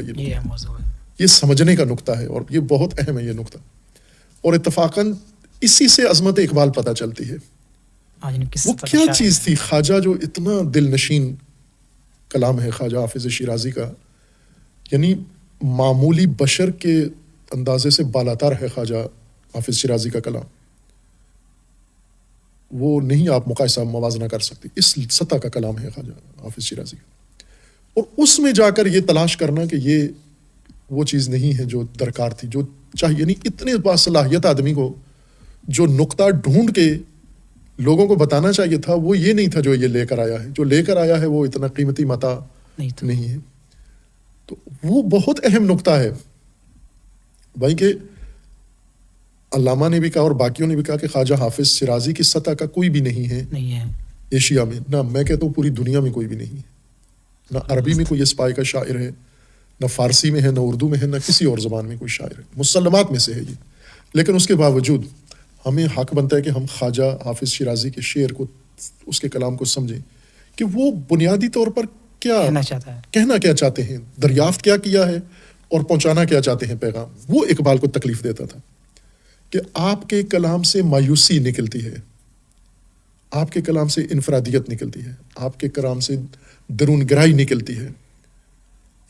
یہ موضوع ہے، یہ سمجھنے کا نقطہ ہے، اور یہ بہت اہم ہے یہ نقطہ. اور اتفاقاً اسی سے عظمت اقبال پتہ چلتی ہے. وہ کیا چیز تھی خواجہ جو اتنا دل نشین کلام ہے خواجہ حافظ شیرازی کا، یعنی معمولی بشر کے اندازے سے بالاتر ہے خواجہ حافظ شیرازی کا کلام. وہ نہیں آپ مقایسہ موازنہ کر سکتے، اس سطح کا کلام ہے خواجہ حافظ شیرازی کا. اور اس میں جا کر یہ تلاش کرنا کہ یہ وہ چیز نہیں ہے جو درکار تھی، جو چاہیے، یعنی اتنے باصلاحیت آدمی کو جو نقطہ ڈھونڈ کے لوگوں کو بتانا چاہیے تھا، وہ یہ نہیں تھا جو یہ لے کر آیا ہے. جو لے کر آیا ہے وہ اتنا قیمتی متاع نہیں ہے. تو وہ بہت اہم نقطہ ہے بھائی، کہ علامہ نے بھی کہا اور باقیوں نے بھی کہا کہ خواجہ حافظ شیرازی کی سطح کا کوئی بھی نہیں ہے ایشیا میں. نہ میں کہتا ہوں پوری دنیا میں کوئی بھی نہیں ہے. نہ عربی میں کوئی اس پائے کا شاعر ہے، نہ فارسی میں ہے، نہ اردو میں ہے، نہ کسی اور زبان میں کوئی شاعر ہے. مسلمات میں سے ہے یہ. لیکن اس کے باوجود ہمیں حق بنتا ہے کہ ہم خواجہ حافظ شیرازی کے شعر کو، اس کے کلام کو سمجھیں کہ وہ بنیادی طور پر کیا کہنا کیا چاہتے ہیں، دریافت کیا کیا ہے، اور پہنچانا کیا چاہتے ہیں پیغام. وہ اقبال کو تکلیف دیتا تھا کہ آپ کے کلام سے مایوسی نکلتی ہے، آپ کے کلام سے انفرادیت نکلتی ہے، آپ کے کلام سے درون گرائی نکلتی ہے.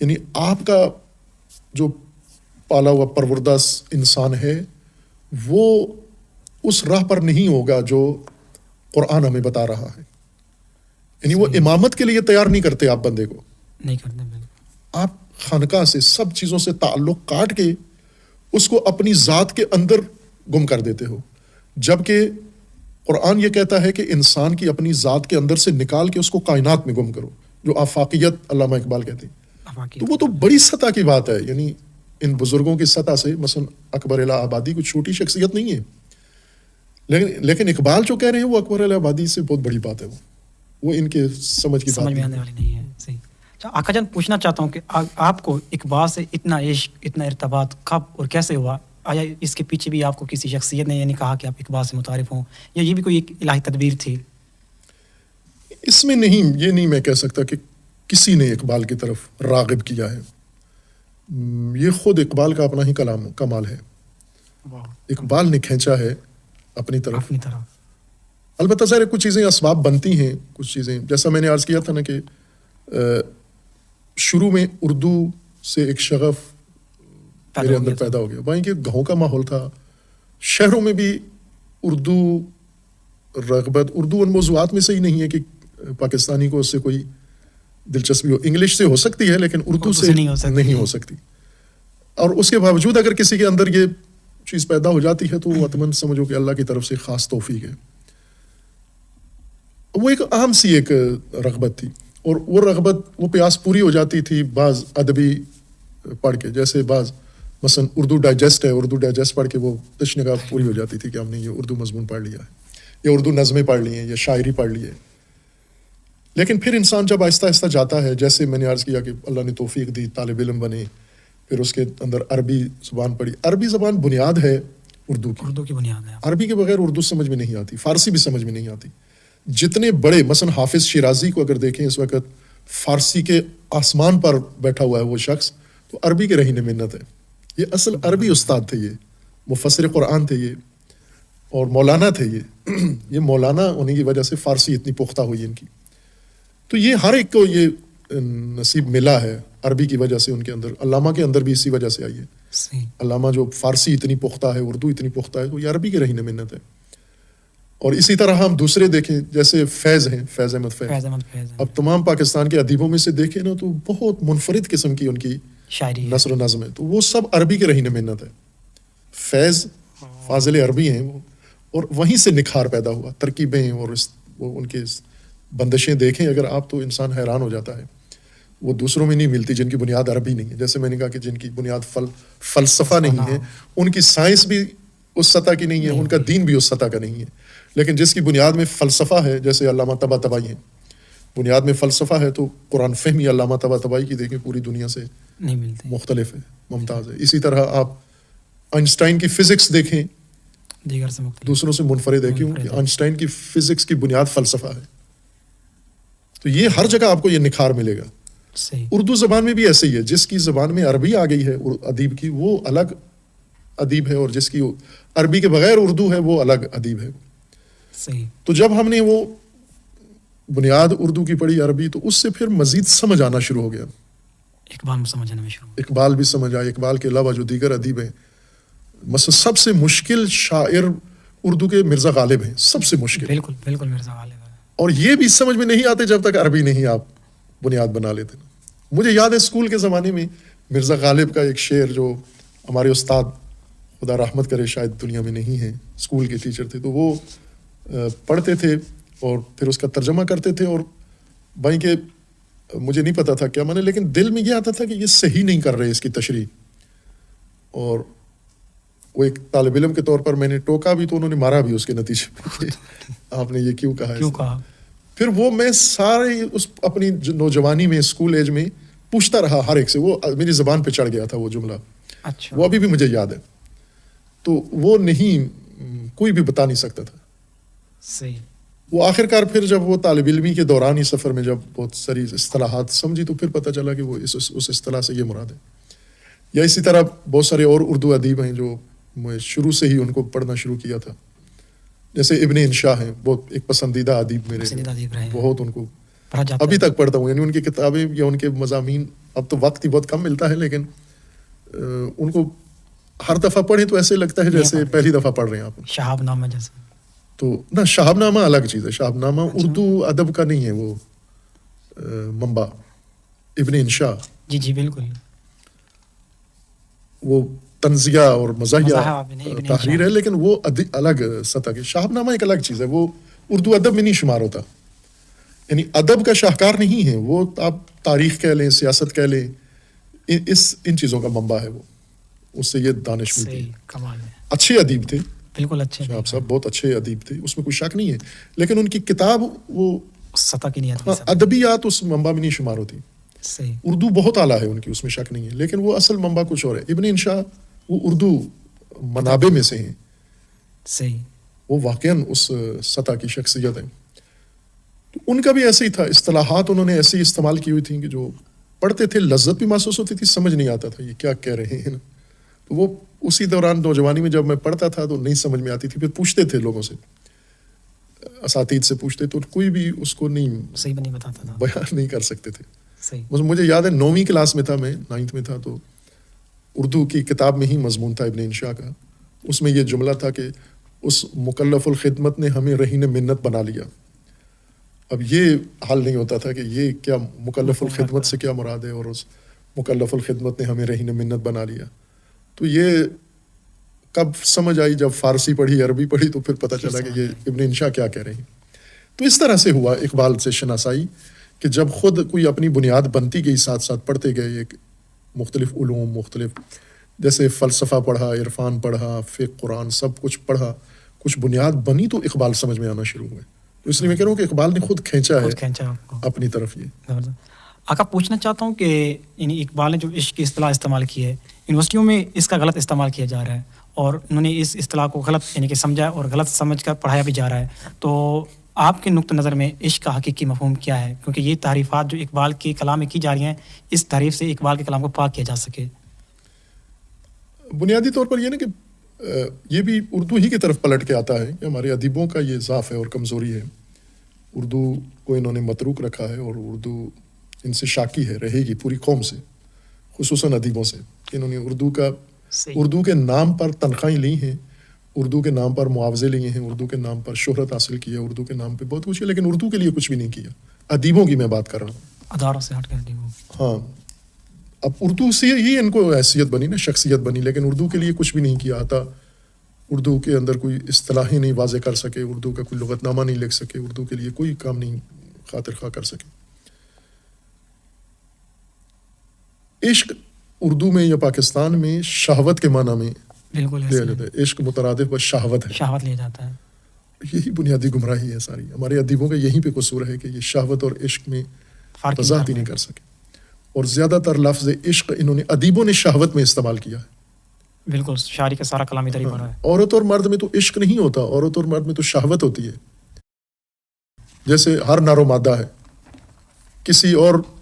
یعنی آپ کا جو پالا ہوا پروردہ انسان ہے وہ اس راہ پر نہیں ہوگا جو قرآن ہمیں بتا رہا ہے. یعنی وہ امامت کے لیے تیار نہیں کرتے آپ بندے کو، نہیں کرتے. آپ خانقاہ سے سب چیزوں سے تعلق کاٹ کے اس کو اپنی ذات کے اندر گم کر دیتے ہو، جبکہ قرآن یہ کہتا ہے کہ انسان کی اپنی ذات کے اندر سے نکال کے اس کو کائنات میں گم کرو، جو آفاقیت علامہ اقبال کہتے ہیں. تو وہ تو بڑی سطح کی بات ہے. یعنی ان بزرگوں کی سطح سے مثلا اکبر الہ آبادی کوئی چھوٹی شخصیت نہیں ہے، لیکن اقبال جو کہہ رہے ہیں وہ اکبر الہ آبادی سے بہت بڑی بات ہے. وہ ان کے سمجھ کی بات میں آنے والی نہیں ہے. صحیح. آقا جان پوچھنا چاہتا ہوں کہ آپ کو اقبال سے اتنا عشق، اتنا ارتباط کب اور کیسے ہوا؟ آیا اس کے پیچھے بھی آپ کو کسی شخصیت نے یعنی کہا کہ آپ اقبال سے متعارف ہوں، یا یہ بھی کوئی ایک الہی تدبیر تھی؟ اس میں نہیں، یہ نہیں میں کہہ سکتا کہ کسی نے اقبال کی طرف راغب کیا ہے. یہ خود اقبال کا اپنا ہی کمال ہے. اقبال نے کھینچا ہے اپنی طرف. البتہ ظاہر کچھ چیزیں اسباب بنتی ہیں، کچھ چیزیں جیسا میں نے عرض کیا تھا نا کہ شروع میں اردو سے ایک شغف میرے اندر پیدا ہو گیا. وہیں کہ گاؤں کا ماحول تھا، شہروں میں بھی اردو رغبت، اردو ان موضوعات میں سے ہی نہیں ہے کہ پاکستانی کو اس سے کوئی دلچسپی ہو. انگلش سے ہو سکتی ہے لیکن اردو سے نہیں ہو سکتی. اور اس کے باوجود اگر کسی کے اندر یہ چیز پیدا ہو جاتی ہے تو وہ عطمن سمجھو کہ اللہ کی طرف سے خاص توفیق ہے. وہ ایک اہم سی ایک رغبت تھی، اور وہ رغبت، وہ پیاس پوری ہو جاتی تھی بعض ادبی پڑھ کے. جیسے بعض مثلا اردو ڈائجسٹ ہے، اردو ڈائجسٹ پڑھ کے وہ تشنگاہ پوری ہو جاتی تھی کہ ہم نے یہ اردو مضمون پڑھ لیا ہے، یا اردو نظمیں پڑھ لی ہیں، یا شاعری پڑھ لی ہے. لیکن پھر انسان جب آہستہ آہستہ جاتا ہے، جیسے میں نے عرض کیا کہ اللہ نے توفیق دی، طالب علم بنے، پھر اس کے اندر عربی زبان پڑھی. عربی زبان بنیاد ہے اردو کی بنیاد ہے. عربی کے بغیر اردو سمجھ میں نہیں آتی، فارسی بھی سمجھ میں نہیں آتی. جتنے بڑے مثلا حافظ شیرازی کو اگر دیکھیں اس وقت فارسی کے آسمان پر بیٹھا ہوا ہے وہ شخص، تو عربی کے رہین منت ہے. یہ اصل عربی استاد تھے، یہ مفسر قرآن تھے یہ، اور مولانا تھے یہ مولانا ہونے کی وجہ سے فارسی اتنی پختہ ہوئی ان کی. تو یہ ہر ایک کو یہ نصیب ملا ہے عربی کی وجہ سے. ان کے اندر، علامہ کے اندر بھی اسی وجہ سے آئی ہے. علامہ جو فارسی اتنی پختہ ہے، اردو اتنی پختہ ہے، تو یہ عربی کے رہین منت ہے. اور اسی طرح ہم دوسرے دیکھیں، جیسے فیض ہیں، فیض احمد فیض. اب تمام پاکستان کے ادیبوں میں سے دیکھیں نا تو بہت منفرد قسم کی ان کی شاعری، نثر و نظم ہے، تو وہ سب عربی کے رہین منت ہے. فیض فاضل عربی ہیں وہ، اور وہیں سے نکھار پیدا ہوا. ترکیبیں اور وہ ان کے بندشیں دیکھیں اگر آپ تو انسان حیران ہو جاتا ہے. وہ دوسروں میں نہیں ملتی جن کی بنیاد عربی نہیں ہے. جیسے میں نے کہا کہ جن کی بنیاد فلسفہ نہیں ہے، ان کی سائنس بھی اس سطح کی نہیں ہے، ان کا دین بھی اس سطح کا نہیں ہے. لیکن جس کی بنیاد میں فلسفہ ہے، جیسے علامہ طباطبائی ہیں، بنیاد میں فلسفہ ہے، تو قرآن فہمی علامہ طباطبائی کی دیکھیں پوری دنیا سے نہیں ملتی، مختلف ہے، ممتاز ہے. اسی طرح آپ آئنسٹائن کی فزکس دیکھیں، دیگر سے دوسروں سے منفرد ہے. کیوں کہ آئنسٹائن کی فزکس کی بنیاد فلسفہ ہے. تو یہ ہر جگہ آپ کو یہ نکھار ملے گا. صحیح. اردو زبان میں بھی ایسے ہی ہے، جس کی زبان میں عربی آ گئی ہے ادیب کی وہ الگ ادیب ہے، اور جس کی عربی کے بغیر اردو ہے وہ الگ ادیب ہے. صحیح. تو جب ہم نے وہ بنیاد اردو کی پڑھی عربی، تو اس سے پھر مزید سمجھ آنا شروع ہو گیا. اقبال میں سمجھنے میں شروع. اقبال بھی سمجھ آئے. اقبال کے علاوہ جو دیگر ادیب ہیں، مثلا سب سے مشکل شاعر اردو کے مرزا غالب ہیں، سب سے مشکل. بالکل بالکل مرزا غالب ہے. اور یہ بھی سمجھ میں نہیں آتے جب تک عربی نہیں آپ بنیاد بنا لیتے. مجھے یاد ہے اسکول کے زمانے میں مرزا غالب کا ایک شعر، جو ہمارے استاد خدا رحمت کرے شاید دنیا میں نہیں ہیں، اسکول کے ٹیچر تھے، تو وہ پڑھتے تھے اور پھر اس کا ترجمہ کرتے تھے. اور بھائی کہ مجھے نہیں پتا تھا کیا معنی، لیکن دل میں یہ آتا تھا کہ یہ صحیح نہیں کر رہے اس کی تشریح. اور وہ ایک طالب علم کے طور پر میں نے ٹوکا بھی تو انہوں نے مارا بھی اس کے نتیجے میں، آپ نے یہ کیوں کہا ہے. پھر وہ میں سارے اس اپنی نوجوانی میں اسکول ایج میں پوچھتا رہا ہر ایک سے. وہ میری زبان پہ چڑھ گیا تھا وہ جملہ. اچھا. وہ ابھی بھی مجھے یاد ہے. تو وہ نہیں کوئی بھی بتا نہیں سکتا تھا. صحیح. وہ آخر کار پھر جب وہ طالب علمی کے دوران ہی سفر میں جب بہت ساری اصطلاحات سمجھی تو پھر پتہ چلا کہ وہ اس اصطلاح سے یہ مراد ہے. یا اسی طرح بہت سارے اور اردو ادیب ہیں جو میں شروع سے ہی ان کو پڑھنا شروع کیا تھا. جیسے ابن انشا ہیں، بہت ایک پسندیدہ ادیب میرے، بہت ان کو ابھی تک پڑھتا ہوں. یعنی ان کی کتابیں یا ان کے مضامین، اب تو وقت ہی بہت کم ملتا ہے، لیکن ان کو ہر دفعہ پڑھیں تو ایسے لگتا ہے جیسے پہلی دفعہ پڑھ رہے ہیں آپ. شہاب نامہ جیسے. تو نہ، شہاب نامہ الگ چیز ہے. شہاب نامہ اردو ادب کا نہیں ہے، وہ منبع ابن انشا. جی جی بالکل. وہ تنزیہ اور مزاحیہ تحریر ہے، لیکن وہ الگ سطح کے. شہاب نامہ ایک الگ چیز ہے، وہ اردو ادب میں نہیں شمار ہوتا. یعنی ادب کا شاہکار نہیں ہے وہ، آپ تاریخ کہہ لیں، سیاست کہہ لیں، ان چیزوں کا منبع ہے وہ. اس سے یہ دانش ملتی ہے. اچھے ادیب تھے، بالکل اچھے. شہاب صاحب بہت اچھے ادیب تھے، اس میں کوئی شک نہیں ہے، لیکن ان کی کتاب وہ سطح کی نہیں آتی. ادبیات اس منبع میں نہیں شمار ہوتی. صحیح. اردو بہت اعلیٰ ہے ان کی، اس میں شک نہیں ہے، لیکن وہ اصل منبع کچھ اور ہے. ابن انشا وہ اردو منابع میں سے ہیں. صحیح. وہ واقعاً اس سطح کی شخصیت ہیں. تو ان کا بھی ایسے ہی تھا. اصطلاحات انہوں نے ایسے ہی استعمال کی ہوئی تھیں کہ جو پڑھتے تھے لذت بھی محسوس ہوتی تھی، سمجھ نہیں آتا تھا یہ کیا کہہ رہے ہیں. تو وہ اسی دوران نوجوانی میں جب میں پڑھتا تھا تو نہیں سمجھ میں آتی تھی. پھر پوچھتے تھے لوگوں سے، اساتید سے پوچھتے، تو کوئی بھی اس کو نہیں صحیح نہیں بتاتا تھا، بیان نہیں کر سکتے تھے. صحیح. مجھے یاد ہے 9ویں کلاس میں تھا میں، 9th میں تھا، تو اردو کی کتاب میں ہی مضمون تھا ابن انشا کا. اس میں یہ جملہ تھا کہ اس مکلف الخدمت نے ہمیں رہین منت بنا لیا. اب یہ حل نہیں ہوتا تھا کہ یہ کیا مکلف الخدمت سے کیا مراد ہے، اور اس مکلف الخدمت نے ہمیں رہین منت بنا لیا. تو یہ کب سمجھ آئی؟ جب فارسی پڑھی، عربی پڑھی، تو پھر پتہ چلا کہ یہ ابن انشا کیا کہہ رہے ہیں. تو اس طرح سے ہوا اقبال سے شناسائی، کہ جب خود کوئی اپنی بنیاد بنتی گئی، ساتھ ساتھ پڑھتے گئے ایک مختلف علوم، مختلف جیسے فلسفہ پڑھا، عرفان پڑھا، فقہ، قرآن، سب کچھ پڑھا، کچھ بنیاد بنی تو اقبال سمجھ میں آنا شروع ہوئے. تو اس لیے میں کہہ رہا ہوں کہ اقبال نے خود کھینچا ہے اپنی طرف. یہ آقا پوچھنا چاہتا ہوں کہ یعنی اقبال نے جو عشق کی اصطلاح استعمال کی ہے، یونیورسٹیوں میں اس کا غلط استعمال کیا جا رہا ہے، اور انہوں نے اس اصطلاح کو غلط یعنی کہ سمجھا اور غلط سمجھ کر پڑھایا بھی جا رہا ہے. تو آپ کے نقطہ نظر میں عشق کا حقیقی مفہوم کیا ہے؟ کیونکہ یہ تعریفات جو اقبال کے کلام میں کی جا رہی ہیں، اس تعریف سے اقبال کے کلام کو پاک کیا جا سکے. بنیادی طور پر یہ نا کہ یہ بھی اردو ہی کی طرف پلٹ کے آتا ہے کہ ہمارے ادیبوں کا یہ ضعف ہے اور کمزوری ہے. اردو کو انہوں نے متروک رکھا ہے، اور اردو ان سے شاکی ہے، رہے گی پوری قوم سے، خصوصاً ادیبوں سے. انہوں نے اردو کے نام پر تنخواہیں لی ہیں، اردو کے نام پر معاوضے لیے ہیں، اردو کے نام پر شہرت حاصل کی ہے، اردو کے نام پہ بہت کچھ ہے، لیکن اردو کے لیے کچھ بھی نہیں کیا. ادیبوں کی میں بات کر رہا ہوں، اداروں سے ہٹ کر ادیبوں. ہاں، اب اردو سے ہی ان کو حیثیت بنی نا، شخصیت بنی، لیکن اردو کے لیے کچھ بھی نہیں کیا. آتا اردو کے اندر کوئی اصطلاحیں نہیں واضح کر سکے، اردو کا کوئی لغت نامہ نہیں لکھ سکے، اردو کے لیے کوئی کام نہیں خاطر خواہ کر سکے. عشق اردو میں یا پاکستان میں شہوت کے معنی میں بالکل لیا جاتا ہے. عشق مترادف بس شہوت ہے، شہوت لیا جاتا ہے. یہی بنیادی گمراہی ہے ساری. ہمارے ادیبوں کا یہیں پہ قصور ہے کہ یہ شہوت اور عشق میں وضاحت ہی نہیں کر سکے. اور زیادہ تر لفظ عشق انہوں نے ادیبوں نے شہوت میں استعمال کیا ہے. بالکل، شاعری کا سارا کلام ادھر ہی پڑا ہے. عورت اور مرد میں تو عشق نہیں ہوتا، عورت اور مرد میں تو شہوت ہوتی ہے. جیسے ہر نر و مادہ ہے، کسی اور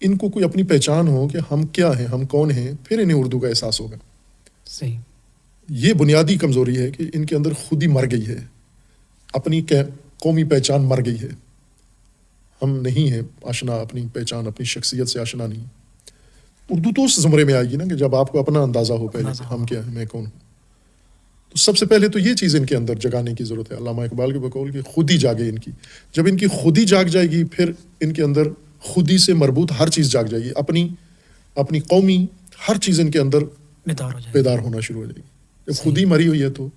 ان کو کوئی اپنی پہچان ہو کہ ہم کیا ہیں، ہم کون ہیں، پھر انہیں اردو کا احساس ہوگا. صحیح. یہ بنیادی کمزوری ہے کہ ان کے اندر خود ہی مر گئی ہے، اپنی قومی پہچان مر گئی ہے. ہم نہیں ہیں آشنا اپنی پہچان، اپنی شخصیت سے آشنا نہیں. اردو تو اس زمرے میں آئے گی نا کہ جب آپ کو اپنا اندازہ ہو پہلے کہ ہم کیا ہیں، میں کون ہوں. تو سب سے پہلے تو یہ چیز ان کے اندر جگانے کی ضرورت ہے. علامہ اقبال کے بقول کہ خود ہی جاگے ان کی. جب ان کی خود ہی جاگ جائے گی، پھر ان کے اندر خود ہی سے مربوط ہر چیز جاگ جائے گی. اپنی قومی ہر چیز ان کے اندر بیدار ہو جائے. بیدار ہونا شروع ہو جائے گی. جب خود ہی مری ہوئی ہے تو